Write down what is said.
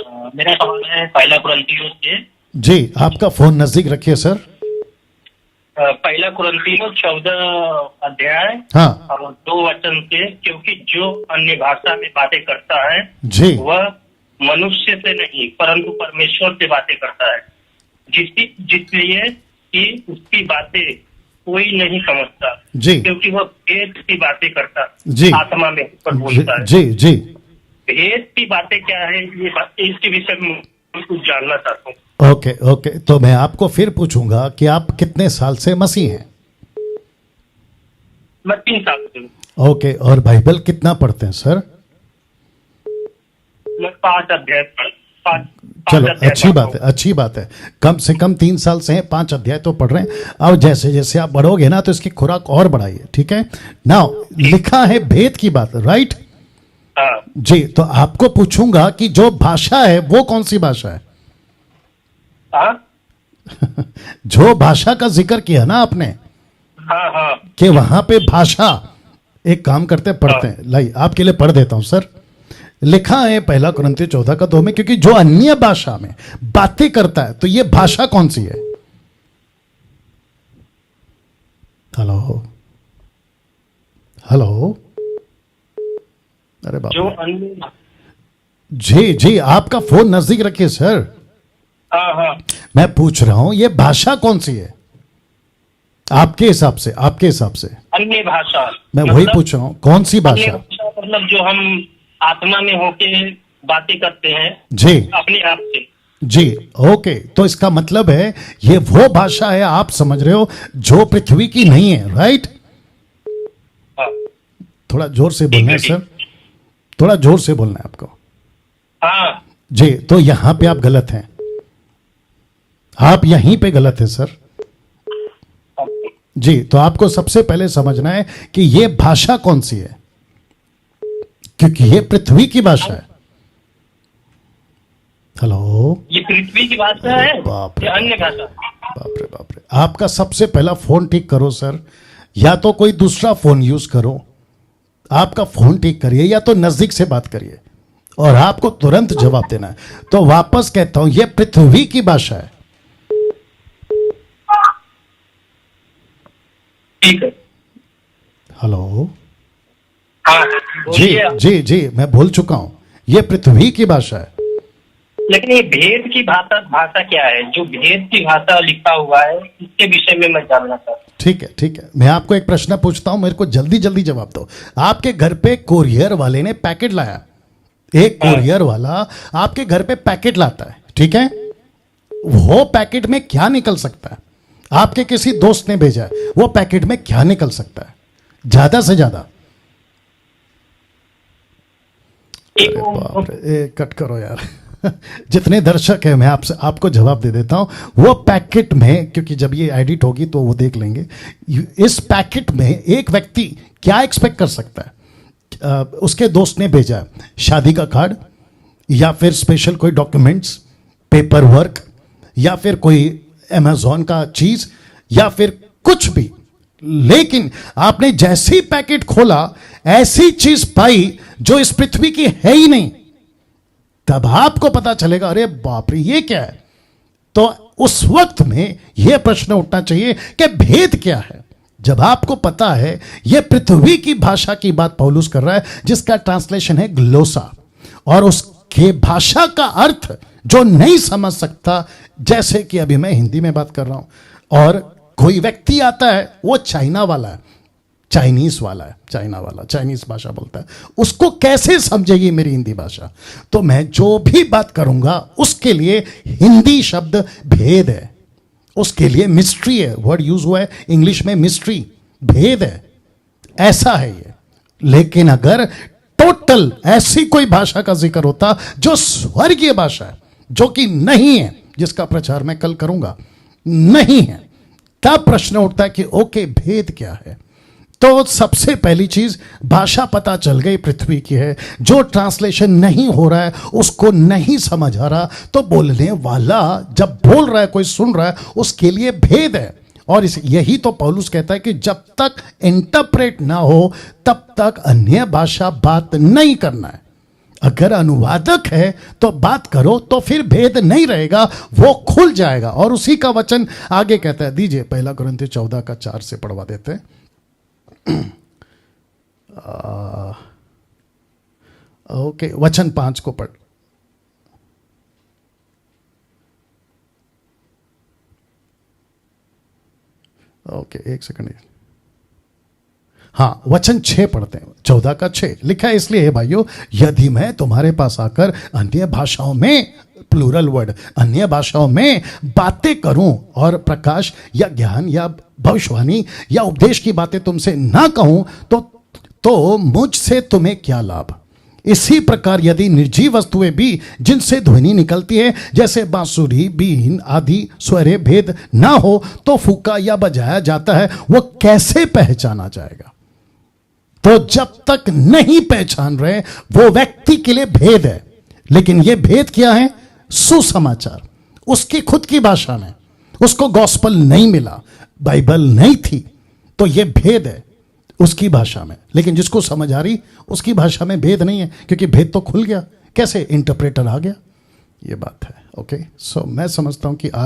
मेरा सवाल है पहला कुरिन्थियों से। जी, आपका फोन नजदीक रखिए सर। पहला कुरिन्थियों 14 अध्याय हाँ और 2 वचन से, क्योंकि जो अन्य भाषा में बातें करता है जी, वह मनुष्य से नहीं परंतु परमेश्वर से बातें करता है, जिसलिए कि उसकी बातें कोई नहीं समझता, जी क्योंकि वह भेद की बातें करता जी, आत्मा में पर बोलता है। जी जी। भेद की बातें क्या है, ये इसके विषय में कुछ जानना चाहता हूँ। ओके ओके, तो मैं आपको फिर पूछूंगा कि आप कितने साल से मसीह हैं? मैं 3 साल से हूँ। ओके, और बाइबल कितना पढ़ते हैं सर? मैं 5 अध्याय चलो, अच्छी बात है, अच्छी बात है। कम से कम 3 साल से हैं, 5 अध्याय तो पढ़ रहे हैं। और जैसे जैसे आप बढ़ोगे ना तो इसकी खुराक और बढ़ाइए, ठीक है? नाउ लिखा है भेद की बात, राइट? हाँ जी, तो आपको पूछूंगा कि जो भाषा है वो कौन सी भाषा है? हाँ जो भाषा का जिक्र किया ना आपने, हाँ हाँ कि वहां पे भाषा, एक काम करते पढ़ते हैं, लाई आपके लिए पढ़ देता हूं सर। लिखा है पहला कुरिन्थियों 14:2 में, क्योंकि जो अन्य भाषा में बातें करता है, तो ये भाषा कौन सी है? हेलो हेलो, अरे जो बाप, अन्य, जी जी, आपका फोन नजदीक रखिए सर। हाँ हाँ मैं पूछ रहा हूं ये भाषा कौन सी है आपके हिसाब से? आपके हिसाब से अन्य भाषा, मैं वही पूछ रहा हूं, कौन सी अन्य भाषा? भाषा मतलब जो हम आत्मा में होके बातें करते हैं जी अपने आप से। जी, ओके, तो इसका मतलब है ये वो भाषा है, आप समझ रहे हो, जो पृथ्वी की नहीं है, राइट? हाँ थोड़ा जोर से बोलना है ठीक सर, थोड़ा जोर से बोलना है आपको। हाँ जी, तो यहां पे आप गलत हैं, आप यहीं पे गलत हैं सर। जी, तो आपको सबसे पहले समझना है कि ये भाषा कौन सी है, क्योंकि ये पृथ्वी की भाषा है। हेलो, ये पृथ्वी की भाषा है बाप रे या अन्य भाषा? बाप रे बाप रे, आपका सबसे पहला फोन ठीक करो सर, या तो कोई दूसरा फोन यूज करो। आपका फोन ठीक करिए या तो नजदीक से बात करिए, और आपको तुरंत जवाब देना है। तो वापस कहता हूं, यह पृथ्वी की भाषा है। ठीक है। हेलो, हाँ जी बोलिए। जी जी, मैं बोल चुका हूं, यह पृथ्वी की भाषा है। लेकिन ये भेद की भाषा क्या है? जो भेद की भाषा लिखा हुआ है इसके विषय में मैं जानना चाहता हूँ। ठीक है ठीक है, मैं आपको एक प्रश्न पूछता हूं, मेरे को जल्दी जल्दी जवाब दो। आपके घर पे कोरियर वाले ने पैकेट लाया, एक कोरियर वाला आपके घर पे पैकेट लाता है, ठीक है? वो पैकेट में क्या निकल सकता है? आपके किसी दोस्त ने भेजा है, वो पैकेट में क्या निकल सकता है ज्यादा से ज्यादा? एक अरे बाप रे, कट करो यार। जितने दर्शक हैं मैं आपको जवाब दे देता हूं। वो पैकेट में, क्योंकि जब ये एडिट होगी तो वो देख लेंगे, इस पैकेट में एक व्यक्ति क्या एक्सपेक्ट कर सकता है? उसके दोस्त ने भेजा शादी का कार्ड, या फिर स्पेशल कोई डॉक्यूमेंट्स, पेपर वर्क, या फिर कोई अमेजोन का चीज, या फिर कुछ भी। लेकिन आपने जैसे ही पैकेट खोला, ऐसी चीज पाई जो इस पृथ्वी की है ही नहीं, तब आपको पता चलेगा अरे बाप रे ये क्या है। तो उस वक्त में यह प्रश्न उठना चाहिए कि भेद क्या है। जब आपको पता है यह पृथ्वी की भाषा की बात पौलुस कर रहा है, जिसका ट्रांसलेशन है ग्लोसा, और उसके भाषा का अर्थ जो नहीं समझ सकता, जैसे कि अभी मैं हिंदी में बात कर रहा हूं और कोई व्यक्ति आता है, वो चाइना वाला है, चाइनीज वाला है, चाइना वाला चाइनीज भाषा बोलता है, उसको कैसे समझेगी मेरी हिंदी भाषा? तो मैं जो भी बात करूंगा उसके लिए हिंदी शब्द भेद है, उसके लिए मिस्ट्री है, वर्ड यूज हुआ है इंग्लिश में मिस्ट्री, भेद है, ऐसा है ये। लेकिन अगर टोटल ऐसी कोई भाषा का जिक्र होता जो स्वर्गीय भाषा है, जो कि नहीं है, जिसका प्रचार मैं कल करूंगा, नहीं है, तब प्रश्न उठता है कि ओके भेद क्या है। तो सबसे पहली चीज, भाषा पता चल गई पृथ्वी की है, जो ट्रांसलेशन नहीं हो रहा है, उसको नहीं समझ आ रहा, तो बोलने वाला जब बोल रहा है, कोई सुन रहा है, उसके लिए भेद है। और यही तो पौलुस कहता है कि जब तक इंटरप्रेट ना हो तब तक अन्य भाषा बात नहीं करना है। अगर अनुवादक है तो बात करो, तो फिर भेद नहीं रहेगा, वो खुल जाएगा। और उसी का वचन आगे कहता है, दीजिए 1 कुरिन्थियों 14:4 से पढ़वा देते हैं। ओके, वचन 5 को पढ़। ओके, एक सेकंड। हाँ, वचन 6 पढ़ते हैं, 14:6 लिखा है, इसलिए है भाइयों, यदि मैं तुम्हारे पास आकर अन्य भाषाओं में, प्लूरल वर्ड, अन्य भाषाओं में बातें करूं और प्रकाश या ज्ञान या भविष्यवाणी या उपदेश की बातें तुमसे ना कहूं, तो मुझसे तुम्हें क्या लाभ। इसी प्रकार यदि निर्जीव वस्तुएं भी जिनसे ध्वनि निकलती है, जैसे बांसुरी, बीन आदि स्वरे भेद ना हो, तो फूका या बजाया जाता है, वो कैसे पहचाना जाएगा। तो जब तक नहीं पहचान रहे, वो व्यक्ति के लिए भेद है। लेकिन ये भेद क्या है? सुसमाचार, उसकी खुद की भाषा में, उसको गॉस्पल नहीं मिला, बाइबल नहीं थी, तो ये भेद है उसकी भाषा में। लेकिन जिसको समझ आ रही, उसकी भाषा में भेद नहीं है, क्योंकि भेद तो खुल गया। कैसे? इंटरप्रेटर आ गया, ये बात है। ओके, सो मैं समझता हूं कि आज